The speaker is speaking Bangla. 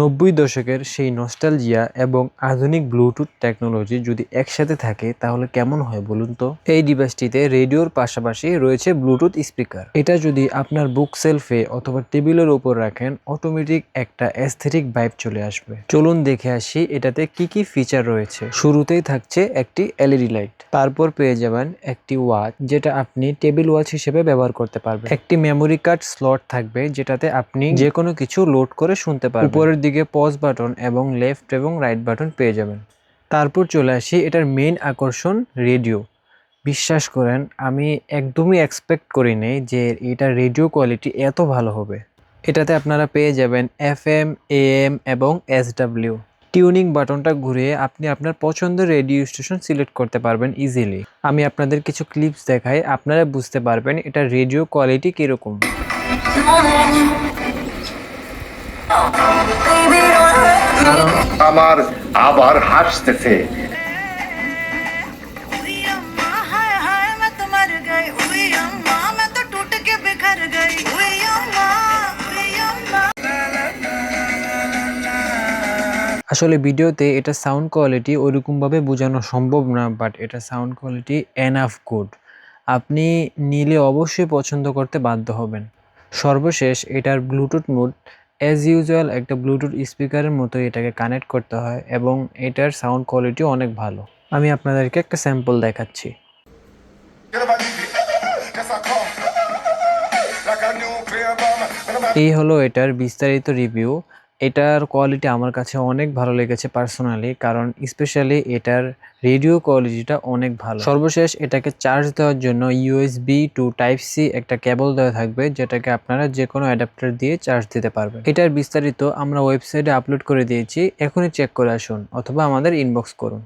90 দশকের সেই নস্টালজিয়া এবং আধুনিক ব্লুটুথ টেকনোলজি যদি একসাথে থাকে তাহলে কেমন হয় বলুন তো। এই ডিভাইসটিতে রেডিওর পাশাপাশি রয়েছে ব্লুটুথ স্পিকার। এটা যদি আপনার বুক সেলফে অথবা টেবিলের উপর রাখেন অটোমেটিক একটা অ্যাস্থেটিক ভাইব চলে আসবে। চলুন দেখে আসি এটাতে কি কি ফিচার রয়েছে। শুরুতেই থাকছে একটি এলইডি লাইট, তারপর পেয়ে যাবেন একটি ওয়াচ যেটা আপনি টেবিল ওয়াচ হিসেবে ব্যবহার করতে পারবেন। একটি মেমোরি কার্ড স্লট থাকবে যেটাতে আপনি যে কোনো কিছু লোড করে শুনতে পারবেন। উপরের দিকে পজ বাটন এবং লেফট এবং রাইট বাটন পেয়ে যাবেন। তারপর চলে আসি এটার মেইন আকর্ষণ রেডিও। বিশ্বাস করেন আমি একদমই এক্সপেক্ট করিনি যে এটার রেডিও কোয়ালিটি এত ভালো হবে। এটাতে আপনারা পেয়ে যাবেন FM, AM এবং SW। টিউনিং বাটনটা ঘুরিয়ে আপনি আপনার পছন্দের রেডিও স্টেশন সিলেক্ট করতে পারবেন ইজিলি। আমি আপনাদের কিছু ক্লিপস দেখাই, আপনারা বুঝতে পারবেন এটা রেডিও কোয়ালিটি কিরকম। আমার আবার হাসতেছে। আসলে ভিডিওতে এটা সাউন্ড কোয়ালিটি ওইরকমভাবে বোঝানো সম্ভব না, বাট এটা সাউন্ড কোয়ালিটি এনাফ গুড। আপনি নিলে অবশ্যই পছন্দ করতে বাধ্য হবেন। সর্বশেষ এটার ব্লুটুথ মোড অ্যাজ ইউজুয়াল একটা ব্লুটুথ স্পিকারের মতো এটাকে কানেক্ট করতে হয় এবং এটার সাউন্ড কোয়ালিটিও অনেক ভালো। আমি আপনাদেরকে একটা স্যাম্পল দেখাচ্ছি। এই হলো এটার বিস্তারিত রিভিউ। এটার কোয়ালিটি আমার কাছে অনেক ভালো লেগেছে পার্সোনালি, কারণ স্পেশালি এটার রেডিও কোয়ালিটিটা অনেক ভালো। সর্বশেষ এটাকে চার্জ দেওয়ার জন্য USB টু Type-C একটা কেবল দেওয়া থাকবে, যেটাকে আপনারা যে কোনো অ্যাডাপ্টার দিয়ে চার্জ দিতে পারবেন। এটার বিস্তারিত আমরা ওয়েবসাইটে আপলোড করে দিয়েছি, এখনই চেক করে আসুন অথবা আমাদের ইনবক্স করুন।